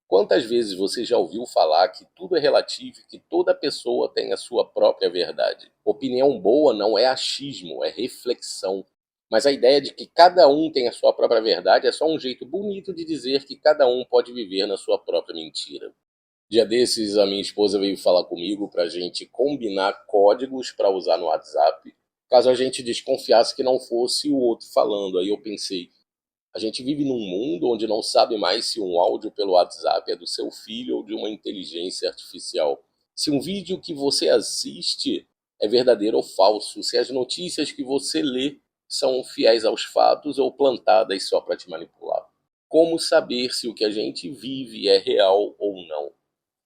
Quantas vezes você já ouviu falar que tudo é relativo e que toda pessoa tem a sua própria verdade? Opinião boa não é achismo, é reflexão. Mas a ideia de que cada um tem a sua própria verdade é só um jeito bonito de dizer que cada um pode viver na sua própria mentira. Dia desses, a minha esposa veio falar comigo para a gente combinar códigos para usar no WhatsApp, caso a gente desconfiasse que não fosse o outro falando. Aí eu pensei, a gente vive num mundo onde não sabe mais se um áudio pelo WhatsApp é do seu filho ou de uma inteligência artificial. Se um vídeo que você assiste é verdadeiro ou falso. Se as notícias que você lê são fiéis aos fatos ou plantadas só para te manipular. Como saber se o que a gente vive é real ou não?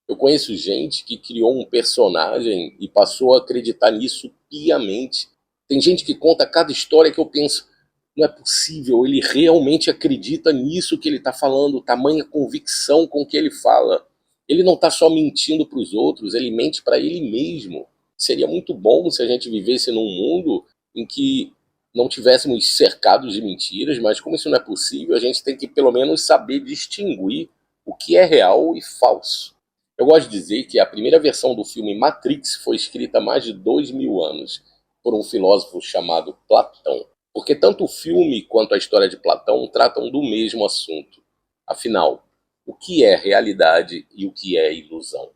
Eu conheço gente que criou um personagem e passou a acreditar nisso piamente. Tem gente que conta cada história que eu penso, não é possível, ele realmente acredita nisso que ele está falando, tamanha convicção com que ele fala. Ele não está só mentindo para os outros, ele mente para ele mesmo. Seria muito bom se a gente vivesse num mundo em que não tivéssemos cercados de mentiras, mas como isso não é possível, a gente tem que pelo menos saber distinguir o que é real e falso. Eu gosto de dizer que a primeira versão do filme Matrix foi escrita há mais de 2000 anos por um filósofo chamado Platão. Porque tanto o filme quanto a história de Platão tratam do mesmo assunto. Afinal, o que é realidade e o que é ilusão?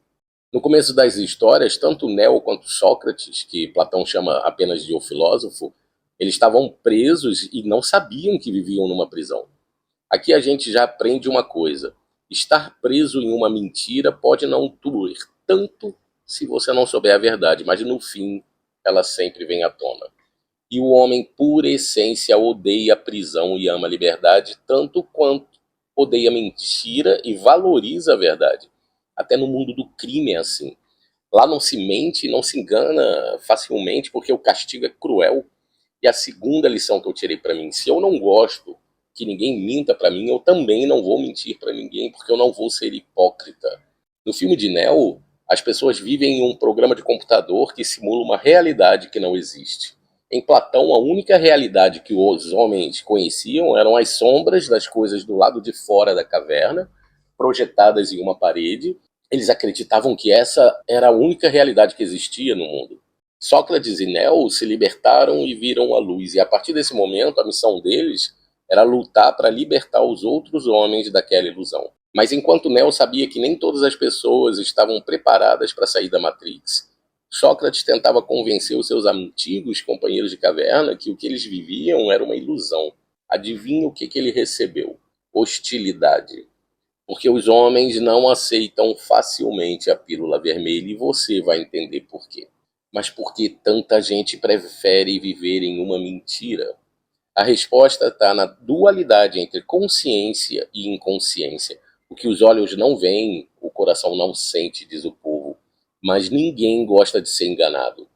No começo das histórias, tanto Neo quanto Sócrates, que Platão chama apenas de o filósofo, eles estavam presos e não sabiam que viviam numa prisão. Aqui a gente já aprende uma coisa. Estar preso em uma mentira pode não doer tanto se você não souber a verdade, mas no fim ela sempre vem à tona. E o homem, por essência, odeia a prisão e ama a liberdade tanto quanto odeia a mentira e valoriza a verdade. Até no mundo do crime é assim. Lá não se mente, não se engana facilmente porque o castigo é cruel. E a segunda lição que eu tirei para mim, se eu não gosto que ninguém minta para mim, eu também não vou mentir para ninguém, porque eu não vou ser hipócrita. No filme de Neo, as pessoas vivem em um programa de computador que simula uma realidade que não existe. Em Platão, a única realidade que os homens conheciam eram as sombras das coisas do lado de fora da caverna, projetadas em uma parede. Eles acreditavam que essa era a única realidade que existia no mundo. Sócrates e Neo se libertaram e viram a luz, e a partir desse momento a missão deles era lutar para libertar os outros homens daquela ilusão. Mas enquanto Neo sabia que nem todas as pessoas estavam preparadas para sair da Matrix, Sócrates tentava convencer os seus antigos companheiros de caverna que o que eles viviam era uma ilusão. Adivinha o que ele recebeu? Hostilidade. Porque os homens não aceitam facilmente a pílula vermelha e você vai entender por quê. Mas por que tanta gente prefere viver em uma mentira? A resposta está na dualidade entre consciência e inconsciência. O que os olhos não veem, o coração não sente, diz o povo. Mas ninguém gosta de ser enganado.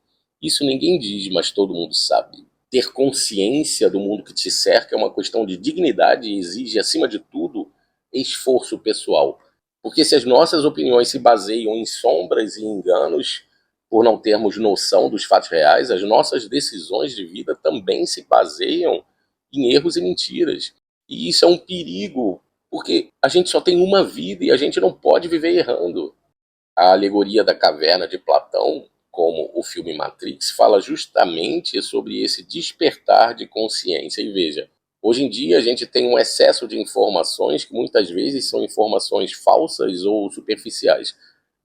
Isso ninguém diz, mas todo mundo sabe. Ter consciência do mundo que te cerca é uma questão de dignidade e exige, acima de tudo, esforço pessoal. Porque se as nossas opiniões se baseiam em sombras e enganos, por não termos noção dos fatos reais, as nossas decisões de vida também se baseiam em erros e mentiras. E isso é um perigo, porque a gente só tem uma vida e a gente não pode viver errando. A alegoria da caverna de Platão, como o filme Matrix, fala justamente sobre esse despertar de consciência. E veja, hoje em dia a gente tem um excesso de informações que muitas vezes são informações falsas ou superficiais.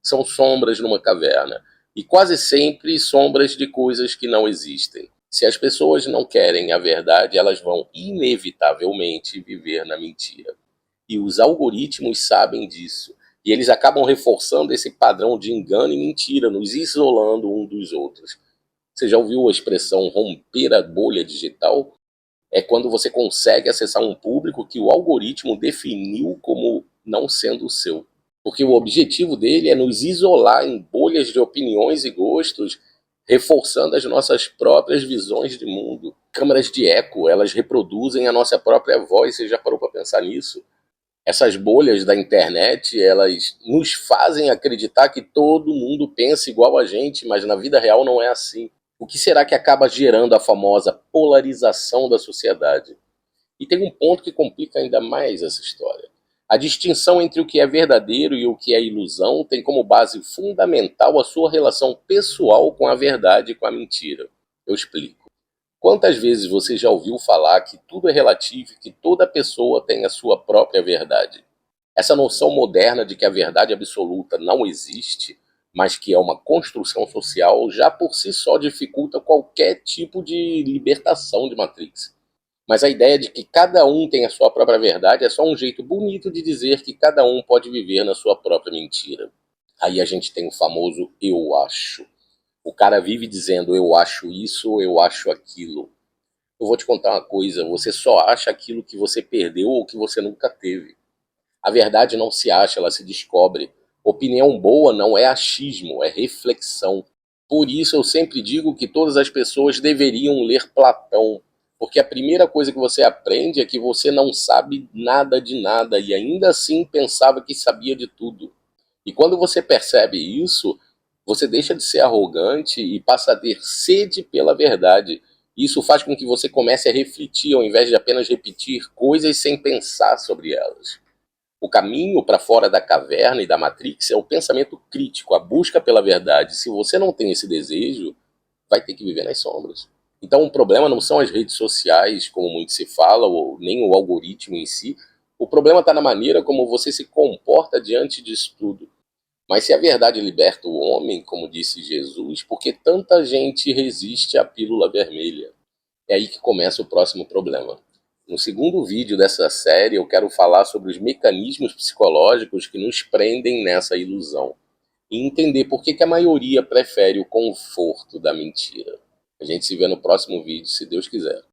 São sombras numa caverna. E quase sempre sombras de coisas que não existem. Se as pessoas não querem a verdade, elas vão inevitavelmente viver na mentira. E os algoritmos sabem disso. E eles acabam reforçando esse padrão de engano e mentira, nos isolando um dos outros. Você já ouviu a expressão romper a bolha digital? É quando você consegue acessar um público que o algoritmo definiu como não sendo o seu. Porque o objetivo dele é nos isolar em bolhas de opiniões e gostos, reforçando as nossas próprias visões de mundo. Câmaras de eco, elas reproduzem a nossa própria voz, você já parou para pensar nisso? Essas bolhas da internet, elas nos fazem acreditar que todo mundo pensa igual a gente, mas na vida real não é assim. O que será que acaba gerando a famosa polarização da sociedade? E tem um ponto que complica ainda mais essa história. A distinção entre o que é verdadeiro e o que é ilusão tem como base fundamental a sua relação pessoal com a verdade e com a mentira. Eu explico. Quantas vezes você já ouviu falar que tudo é relativo e que toda pessoa tem a sua própria verdade? Essa noção moderna de que a verdade absoluta não existe, mas que é uma construção social, já por si só dificulta qualquer tipo de libertação de Matrix. Mas a ideia de que cada um tem a sua própria verdade é só um jeito bonito de dizer que cada um pode viver na sua própria mentira. Aí a gente tem o famoso eu acho. O cara vive dizendo eu acho isso, eu acho aquilo. Eu vou te contar uma coisa, você só acha aquilo que você perdeu ou que você nunca teve. A verdade não se acha, ela se descobre. Opinião boa não é achismo, é reflexão. Por isso eu sempre digo que todas as pessoas deveriam ler Platão, porque a primeira coisa que você aprende é que você não sabe nada de nada e ainda assim pensava que sabia de tudo. E quando você percebe isso, você deixa de ser arrogante e passa a ter sede pela verdade. Isso faz com que você comece a refletir ao invés de apenas repetir coisas sem pensar sobre elas. O caminho para fora da caverna e da Matrix é o pensamento crítico, a busca pela verdade. Se você não tem esse desejo, vai ter que viver nas sombras. Então o problema não são as redes sociais, como muito se fala, ou nem o algoritmo em si. O problema está na maneira como você se comporta diante disso tudo. Mas se a verdade liberta o homem, como disse Jesus, por que tanta gente resiste à pílula vermelha? É aí que começa o próximo problema. No segundo vídeo dessa série, eu quero falar sobre os mecanismos psicológicos que nos prendem nessa ilusão e entender por que a maioria prefere o conforto da mentira. A gente se vê no próximo vídeo, se Deus quiser.